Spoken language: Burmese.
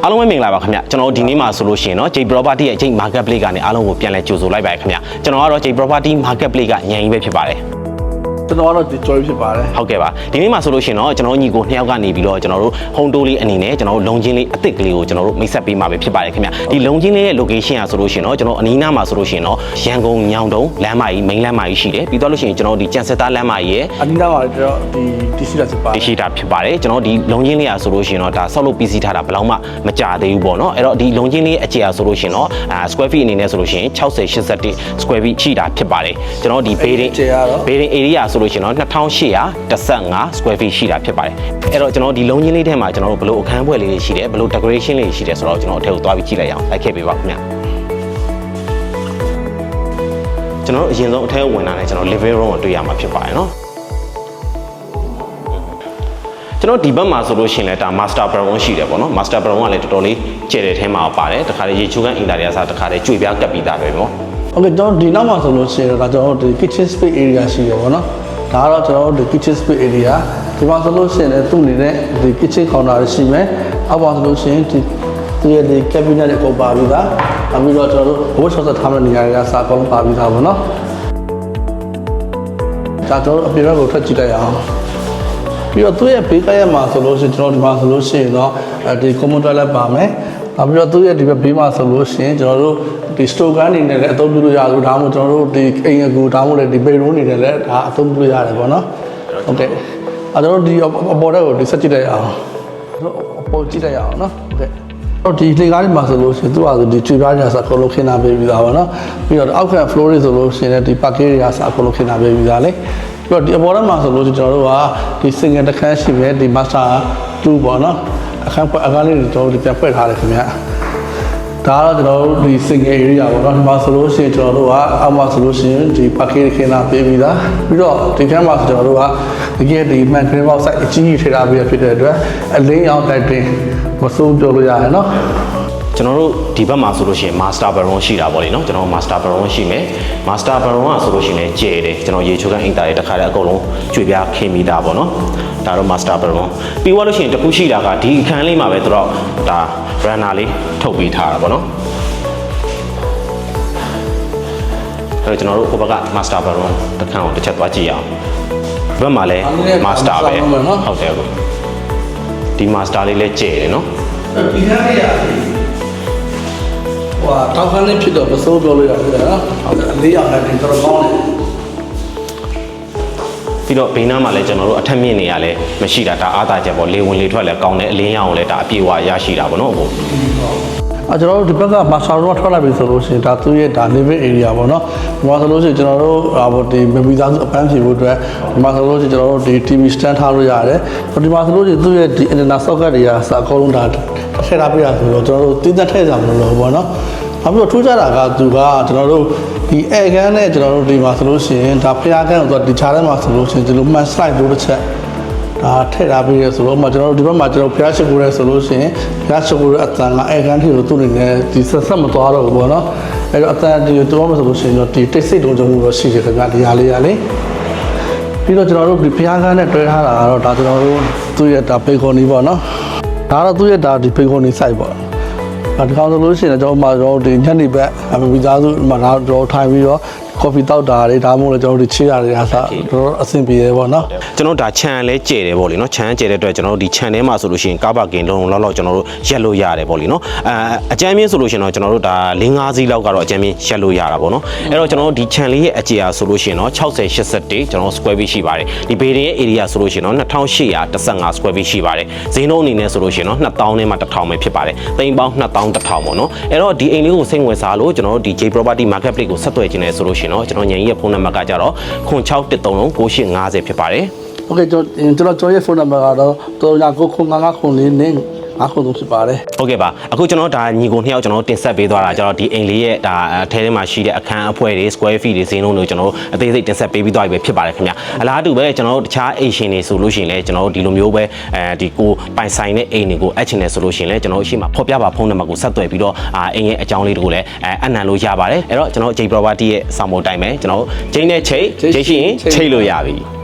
အားလုံးပဲမင်္ဂလာပါခင်ဗျကျွန်တော်ဒီနေ့မှာဆိုလို့ရှိရင်เนาะ J Property ရဲ့ J Marketplace ကနေအားလုံးကိုပြန်လဲကြိုဆိုလိုက်ပါခင်ဗျကျွန်တော်ကတော့ J Property Marketplace ကညံကြီးပဲဖြစ်ပါတယ်ကျွန်တော်ကတော့ဒီ joy ဖြစ်ပါတယ်ဟုတ်ကဲ့ပါဒီနေ့မှာဆိုလို့ရှိရင်တော့ကျွန်တော်ညီကို2ယောက်ကနေပြီးတော့ကျွန်တော်တို့ home tour လေးအနေနဲ့ကျွန်တော်တို့လုံချင်းလေးအစ်စ်ကလေးကိုကျွန်တော်တို့မိတ်ဆက်ပေးမှာပဲဖြစ်ပါတယ်ခင်ဗျဒီလုံချင်းလေးရဲ့ location อ่ะဆိုလို့ရှိရင်တော့ကျွန်တော်အနီးနားမှာဆိုလို့ရှိရင်တော့ရန်ကုန်ညောင်တုံလမ်းမကြီး main လမ်းမကြီးရှိတယ်ပြီးတော့လို့ရှိရင်ကျွန်တော်ဒီကြံစက်သားလမ်းမကြီးရဲ့အနီးနားမှာကျွန်တော်ဒီတရှိတာဖြစ်ပါတယ်တရှိတာဖြစ်ပါတယ်ကျွန်တော်ဒီလုံချင်းလေးอ่ะဆိုလို့ရှိရင်တော့ဒါဆောက်လုပ်ပြီးစီးထားတာဘယ်လောက်မှမကြသေးဘူးပေါ့နော်အဲ့တော့ဒီလုံချင်းလေးရဲ့အခြေอ่ะဆိုလို့ရှိရင်တော့square feet အနေနဲ့ဆိုလို့ရှိရင်60 81 square feet ရှိတာဖြစ်ပါတယ်ကျွန်တော်ဒီ building area ဆိုလို့ရှိရင်တော့2815 square feet ရှိတာဖြစ်ပါတယ်အဲ့တော့ကျွန်တော်ဒီလုံးချင်းလေးထဲမှာကျွန်တော်တို့ဘလို့အခန်းပွဲလေးတွေရှိတယ်ဘလို့ decoration လေးတွေရှိတယ်ဆိုတော့ကျွန်တော်အထက်ကိုသွားပြီးကြည့်လိုက်အောင်လိုက်ခဲ့ပေးပါခင်ဗျကျွန်တော်တို့အရင်ဆုံးအထက်ဝင်လာတယ်ကျွန်တော် living room ကိုတွေ့ရမှာဖြစ်ပါတယ်နော်ကျွန်တော်ဒီဘက်မှာဆိုလို့ရှိရင်လည်းဒါ master bedroom ရှိတယ်ပေါ့နော် master bedroom ကလည်းတော်တော်လေးကျယ်တဲ့ထဲမှာပါတယ်တခါလေရေချိုးခန်းအင်တာတွေကစားတခါလေကြွေပြားကပ်ပြီးသားပဲပေါ့ဟုတ်ကဲ့ကျွန်တော်ဒီနောက်မှာဆိုလို့ရှိရင်တော့ကျွန်တော်တို့ဒီ kitchen space area ရှိတယ်ပေါ့နော်ဒါကတော့ကျွန်တော်တို့ဒီ kitchen space area ဒီမှာဆိုလို့ရှိရင်လည်းသူ့အနေနဲ့ဒီ kitchen counter ရှိမယ်အောက်ပါဆိုလို့ရှိရင်ဒီသူရဲ့ဒီ cabinet တွေကုန်ပါပြီးသားနောက်ပြီးတော့ကျွန်တော်တို့ board shot ထားမယ့်နေရာတွေကစာကောင်းပါပြီးသားပေါ့နော်ဒါကျွန်တော်တို့အပြင်ဘက်ကိုထွက်ကြည့်လိုက်အောင်ပြီးတော့သူ့ရဲ့ဘေးကရမှာဆိုလို့ရှိရင်ကျွန်တော်ဒီမှာဆိုလို့ရှိရင်တော့ဒီ common toilet ပါမယ်နောက်ပြီးတော့သူ့ရဲ့ဒီဘက်ဘေးမှာဆိုလို့ရှိရင်ကျွန်တော်တို့ဒီ store ကန်းနေနဲ့လည်းအသုံးပြုလို့ရလို့ဒါမှမဟုတ်ကျွန်တော်တို့ဒီအိမ်အကူဒါမှမဟုတ်လည်းဒီ bedroom နေနဲ့လည်းဒါအသုံးပြုလို့ရတယ်ပေါ့နော်ဟုတ်ကဲ့ကျွန်တော်တို့ဒီအပေါ်တက်ကိုဒီဆက်ကြည့်လိုက်အောင်အပေါ်ကြည့်လိုက်အောင်နော်ဟုတ်ကဲ့တော့ဒီလေကားလေးမှာဆိုလို့ရှိရင်သူ့ဟာဆိုဒီကျွေးပြားညာစာအကုန်လုံးခင်းတာပေးပြီးသားပေါ့နော်ပြီးတော့အောက်ခံ floor တွေဆိုလို့ရှိရင်ဒီ parking တွေကစာအကုန်လုံးခင်းတာပေးပြီးသားလေပြီးတော့ဒီအပေါ်တက်မှာဆိုလို့ရှိရင်ကျွန်တော်တို့ကဒီ single တစ်ခန်းရှိမယ်ဒီ master 2ပေါ့နော်အခန်းလေးတွေကျွန်တော်တို့ပြန်ဖွင့်ထားတယ်ခင်ဗျာဒါကတော့ကျွန်တော်တို့ဒီ single area ပေါ့နော်ဒီမှာဆိုလို့ရှိရင်ကျွန်တော်တို့ကအောက်မှာဆိုလို့ရှိရင်ဒီ parking ခင်းတာပေးပြီးသားပြီးတော့ဒီကမ်းမှာဆိုကျွန်တော်တို့ကတကယ်ဒီ man green box site အကြီးကြီးထည့်ထားပြီးဖြစ်တဲ့အတွက်အလင်းရောင်တိုက်တင်မစိုးပြောလို့ရတယ်နော်ကျွန်တော်တို့ဒီဘက်မှာဆိုလို့ရှိရင် master bedroom ရှိတာပေါ့လေနော်ကျွန်တော် master bedroom ရှိမယ် master bedroom ကဆိုလို့ရှိရင်လည်းကျယ်တယ်ကျွန်တော်ရေချိုးခန်းအိမ်သားတွေတခါတည်းအကုန်လုံးကျွေပြားခင်းမိတာပေါ့နော်ဒါတော့ master bedroom ပြီးသွားလို့ရှိရင်တခုရှိတာကဒီအခန်းလေးမှာပဲသူတို့ဒါ runner လေးထုတ်ပေးထားတာပေါ့နော်အဲ့တော့ကျွန်တော်တို့ဟိုဘက်က master bedroom တစ်ခန်းကိုတစ်ချက်သွားကြည့်ရအောင်ဘက်မှာလည်း master ပဲဟုတ်တယ်အခုဒီ master လေးလည်းကျယ်တယ်နော်ဒီခန်းလေးရာဟိုတောက်ခန်းလေးဖြစ်တော့မစိုးပြောလို့ရတယ်နော်ဟုတ်တယ်လေးရောက်တယ်တော်တော်ကောင်းတယ်ပြီးတော့ဘေးနားမှာလည်းကျွန်တော်တို့အထက်မြင့်နေရလဲမရှိတာဒါအားသာချက်ပေါ့လေဝင်လေထွက်လဲကောင်းတယ်အလင်းရောင်လည်းဒါအပြေဝရရှိတာပေါ့နော်ဟုတ်ကျွန်တော်တို့ဒီဘက်က master room ထွက်လာပြီဆိုလို့ရှိရင်ဒါသူ့ရဲ့ဒါ living area ပေါ့နော်ဒီမှာဆိုလို့ရှိရင်ကျွန်တော်တို့ဒီမိသားစုအပန်းဖြေဖို့အတွက်ဒီမှာဆိုလို့ရှိရင်ကျွန်တော်တို့ဒီ TV stand ထားလို့ရတယ်ဒီမှာဆိုလို့ရှိရင်သူ့ရဲ့ဒီ internet socket တွေကစအကုန်လုံးဒါထည့်ထားပြရဆိုတော့ကျွန်တော်တို့တင်းသက်ထည့်ကြမလို့ပေါ့နော်နောက်ပြီးတော့ထူးခြားတာကသူကကျွန်တော်တို့ဒီအဲကန်းနဲ့ကျွန်တော်တို့ဒီမှာဆိုလို့ရှိရင်ဒါဖျားကန်းကိုဒီခြားထဲမှာဆိုလို့ရှိရင်ဒီလိုမှန် slide လို့တစ်ချက်ဒါထည့်ထားပြီးရဆိုတော့မှကျွန်တော်တို့ဒီဘက်မှာကျွန်တော်ဖျားရှိခိုးရဲဆိုလို့ရှိရင်ဖျားရှိခိုးရဲအတန်ကအဲကန်းထိကိုသူ့အနေနဲ့ဒီဆက်မသွားတော့ဘူးပေါ့နော်အဲ့တော့အတန်ဒီတော့မှဆိုလို့ရှိရင်တော့ဒီတိတ်ဆိတ်တုံကြုံမှုတော့ရှိတယ်ခင်ဗျဒီဟာလေးရလေပြီးတော့ကျွန်တော်တို့ဒီဖျားကန်းနဲ့တွဲထားတာကတော့ဒါကျွန်တော်တို့သူ့ရဲ့ဒါဘေကွန်နီပေါ့နော်ဒါတော့သူ့ရဲ့ဒါဒီဘေကွန်နီ site ပေါ့ဒီကောင်ဆိုလို့ရှိရင်ကျွန်တော်မှကျွန်တော်ဒီညနေဘက်မိသားစုမှာတော့ထိုင်ပြီးတော့ကော်ဖီတောက်တာတွေဒါမှမဟုတ်လည်းကျွန်တော်တို့ချေးတာတွေအားစားတော့အဆင်ပြေတယ်ပေါ့နော်ကျွန်တော်ဒါခြံလဲကျဲတယ်ပေါ့လေနော်ခြံကျဲတဲ့အတွက်ကျွန်တော်တို့ဒီခြံထဲမှာဆိုလို့ရှိရင်ကားပါကင်လုံးလုံးလောက်ကျွန်တော်တို့ရက်လို့ရတယ်ပေါ့လေနော်အကြမ်းမြင့်ဆိုလို့ရှိရင်တော့ကျွန်တော်တို့ဒါ5စီးလောက်ကတော့အကြမ်းမြင့်ရက်လို့ရတာပေါ့နော်အဲ့တော့ကျွန်တော်တို့ဒီခြံလေးရဲ့အခြေအားဆိုလို့ရှိရင်တော့60 81ကျွန်တော် square feet ရှိပါတယ်ဒီဘေဒင်ရဲ့ area ဆိုလို့ရှိရင်တော့2815 square feet ရှိပါတယ်ဈေးနှုန်းအနေနဲ့ဆိုလို့ရှိရင်တော့2000နဲ့မှ1000ပဲဖြစ်ပါတယ်သိန်းပေါင်း2000 1000ပေါ့နော်အဲ့တော့ဒီအိမ်လေးကိုစိတ်ဝင်စားလို့ကျွန်တော်တို့ဒီ J Property Marketplace ကိုဆက်သွယ်ခြင်းလဲဆိုလို့ရှိရင်တော့ကျွန်တော်ညင်ကြီးရဲ့ဖုန်းနံပါတ်ကကြတော့06139850ဖြစ်ပါတယ်။ Okay ကျွန်တော်ရဲ့ဖုန်းနံပါတ်ကတော့399994နဲ့993ဖြစ်ပါတယ်။ဟုတ်ကဲ့ပါ။အခုကျွန်တော်ဒါညီကို2ယောက်ကျွန်တော်တင်ဆက်ပေးသွားတာကြတော့ဒီအိမ်လေးရဲ့ဒါအထဲထဲမှာရှိတဲ့အခန်းအဖွဲတွေ square feet တွေဈေးနှုန်းတွေကျွန်တော်အသေးစိတ်တင်ဆက်ပေးပြီးသွားပြီပဲဖြစ်ပါတယ်ခင်ဗျ။အလားတူပဲကျွန်တော်တို့တခြားအိမ်ရှင်တွေဆိုလို့ရှိရင်လည်းကျွန်တော်တို့ဒီလိုမျိုးပဲဒီကိုပိုင်ဆိုင်တဲ့အိမ်တွေကိုအပ်ချင်တယ်ဆိုလို့ရှိရင်လည်းကျွန်တော်တို့ရှိမှဖော်ပြပါဖုန်းနံပါတ်ကိုဆက်သွယ်ပြီးတော့အိမ်ရဲ့အကြောင်းလေးတွေကိုလည်းအနံလို့ရပါတယ်။အဲ့တော့ကျွန်တော် J Property ရဲ့စာမို့တိုင်းပဲကျွန်တော်ဂျိန်းနဲ့ချိတ်ရှိရင်ချိတ်လို့ရပြီ။